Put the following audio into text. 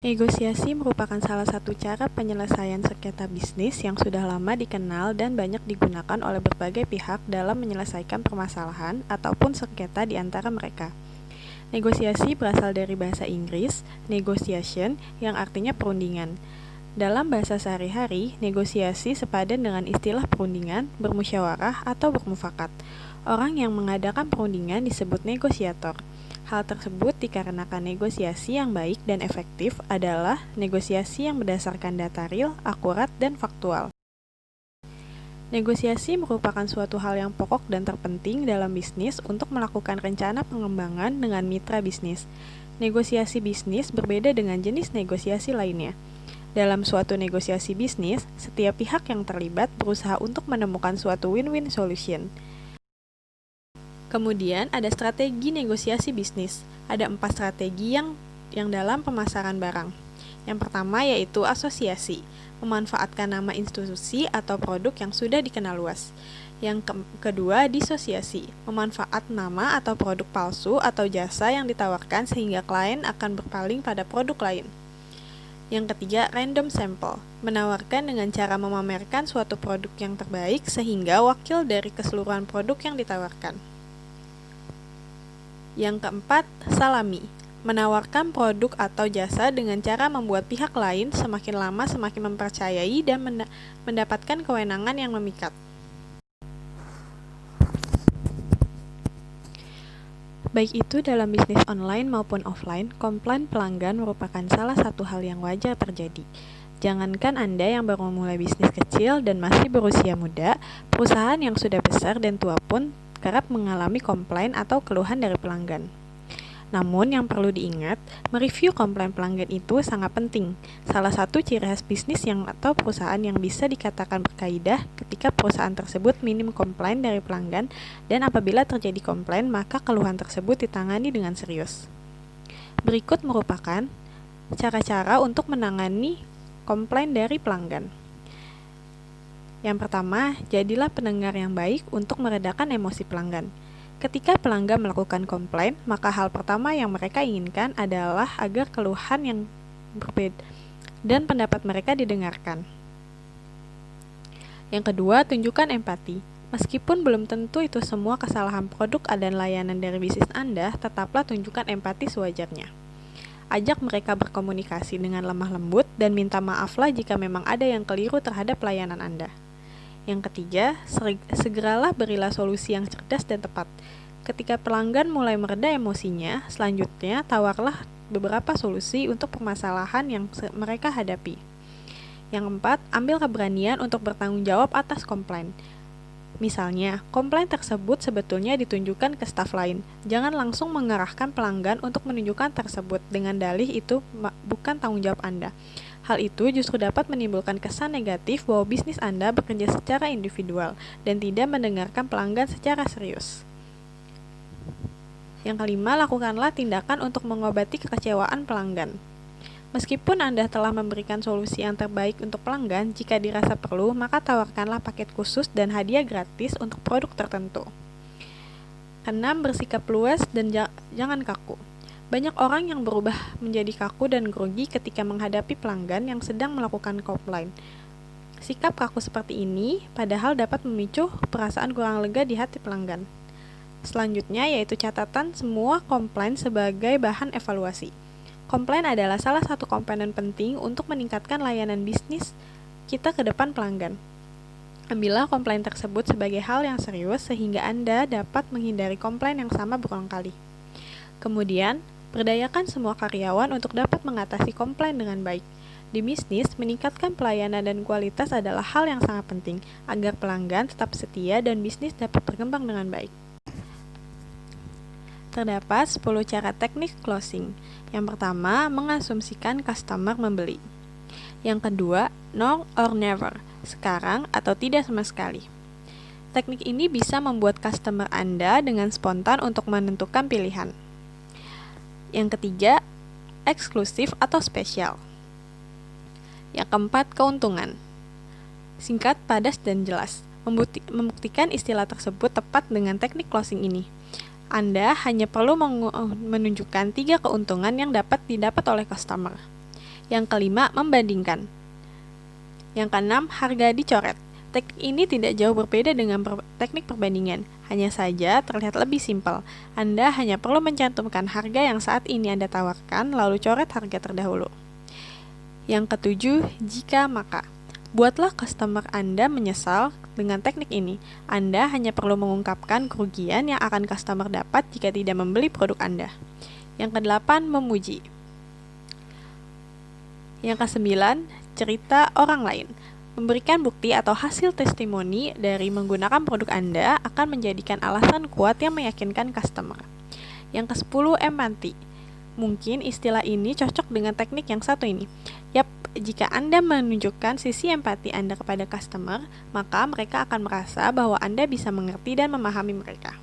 Negosiasi merupakan salah satu cara penyelesaian sengketa bisnis yang sudah lama dikenal dan banyak digunakan oleh berbagai pihak dalam menyelesaikan permasalahan ataupun sengketa di antara mereka. Negosiasi berasal dari bahasa Inggris, negotiation, yang artinya perundingan. Dalam bahasa sehari-hari, negosiasi sepadan dengan istilah perundingan, bermusyawarah, atau bermufakat. Orang yang mengadakan perundingan disebut negosiator. Hal tersebut dikarenakan negosiasi yang baik dan efektif adalah negosiasi yang berdasarkan data real, akurat, dan faktual. Negosiasi merupakan suatu hal yang pokok dan terpenting dalam bisnis untuk melakukan rencana pengembangan dengan mitra bisnis. Negosiasi bisnis berbeda dengan jenis negosiasi lainnya. Dalam suatu negosiasi bisnis, setiap pihak yang terlibat berusaha untuk menemukan suatu win-win solution. Kemudian ada strategi negosiasi bisnis. Ada 4 strategi yang dalam pemasaran barang. Yang pertama yaitu asosiasi, memanfaatkan nama institusi atau produk yang sudah dikenal luas. Yang kedua disosiasi, memanfaat nama atau produk palsu atau jasa yang ditawarkan sehingga klien akan berpaling pada produk lain. Yang ketiga, random sample, menawarkan dengan cara memamerkan suatu produk yang terbaik sehingga wakil dari keseluruhan produk yang ditawarkan. Yang keempat, salami, menawarkan produk atau jasa dengan cara membuat pihak lain semakin lama semakin mempercayai dan mendapatkan kewenangan yang memikat. Baik itu dalam bisnis online maupun offline, komplain pelanggan merupakan salah satu hal yang wajar terjadi. Jangankan Anda yang baru memulai bisnis kecil dan masih berusia muda, perusahaan yang sudah besar dan tua pun kerap mengalami komplain atau keluhan dari pelanggan. Namun yang perlu diingat, mereview komplain pelanggan itu sangat penting. Salah satu ciri khas bisnis atau perusahaan yang bisa dikatakan berkaidah ketika perusahaan tersebut minim komplain dari pelanggan, dan apabila terjadi komplain maka keluhan tersebut ditangani dengan serius. Berikut merupakan cara-cara untuk menangani komplain dari pelanggan. Yang pertama, jadilah pendengar yang baik untuk meredakan emosi pelanggan. Ketika pelanggan melakukan komplain, maka hal pertama yang mereka inginkan adalah agar keluhan yang berbeda dan pendapat mereka didengarkan. Yang kedua, tunjukkan empati. Meskipun belum tentu itu semua kesalahan produk dan layanan dari bisnis Anda, tetaplah tunjukkan empati sewajarnya. Ajak mereka berkomunikasi dengan lemah lembut dan minta maaflah jika memang ada yang keliru terhadap layanan Anda. Yang ketiga, segeralah berilah solusi yang cerdas dan tepat. Ketika pelanggan mulai mereda emosinya, selanjutnya tawarlah beberapa solusi untuk permasalahan yang mereka hadapi. Yang keempat, ambil keberanian untuk bertanggung jawab atas komplain. Misalnya, komplain tersebut sebetulnya ditunjukkan ke staf lain. Jangan langsung mengarahkan pelanggan untuk menunjukkan tersebut dengan dalih itu bukan tanggung jawab Anda. Hal itu justru dapat menimbulkan kesan negatif bahwa bisnis Anda bekerja secara individual dan tidak mendengarkan pelanggan secara serius. Yang kelima, lakukanlah tindakan untuk mengobati kekecewaan pelanggan. Meskipun Anda telah memberikan solusi yang terbaik untuk pelanggan, jika dirasa perlu, maka tawarkanlah paket khusus dan hadiah gratis untuk produk tertentu. Keenam, bersikap luas dan jangan kaku. Banyak orang yang berubah menjadi kaku dan grogi ketika menghadapi pelanggan yang sedang melakukan komplain. Sikap kaku seperti ini padahal dapat memicu perasaan kurang lega di hati pelanggan. Selanjutnya yaitu catatan semua komplain sebagai bahan evaluasi. Komplain adalah salah satu komponen penting untuk meningkatkan layanan bisnis kita ke depan pelanggan. Ambillah komplain tersebut sebagai hal yang serius sehingga Anda dapat menghindari komplain yang sama berulang kali. Kemudian, berdayakan semua karyawan untuk dapat mengatasi komplain dengan baik. Di bisnis, meningkatkan pelayanan dan kualitas adalah hal yang sangat penting agar pelanggan tetap setia dan bisnis dapat berkembang dengan baik. Terdapat 10 cara teknik closing. Yang pertama, mengasumsikan customer membeli. Yang kedua, now or never, sekarang atau tidak sama sekali. Teknik ini bisa membuat customer Anda dengan spontan untuk menentukan pilihan. Yang ketiga, eksklusif atau spesial. Yang keempat, keuntungan. Singkat, padas, dan jelas. Membuktikan istilah tersebut tepat dengan teknik closing ini. Anda hanya perlu menunjukkan 3 keuntungan yang dapat didapat oleh customer. Yang kelima, membandingkan. Yang keenam, harga dicoret. Teknik ini tidak jauh berbeda dengan teknik perbandingan, hanya saja terlihat lebih simpel. Anda hanya perlu mencantumkan harga yang saat ini Anda tawarkan, lalu coret harga terdahulu. Yang ketujuh, jika maka. Buatlah customer Anda menyesal dengan teknik ini. Anda hanya perlu mengungkapkan kerugian yang akan customer dapat jika tidak membeli produk Anda. Yang kedelapan, memuji. Yang kesembilan, cerita orang lain. Memberikan bukti atau hasil testimoni dari menggunakan produk Anda akan menjadikan alasan kuat yang meyakinkan customer. Yang ke-10, empati. Mungkin istilah ini cocok dengan teknik yang satu ini. Yap, jika Anda menunjukkan sisi empati Anda kepada customer, maka mereka akan merasa bahwa Anda bisa mengerti dan memahami mereka.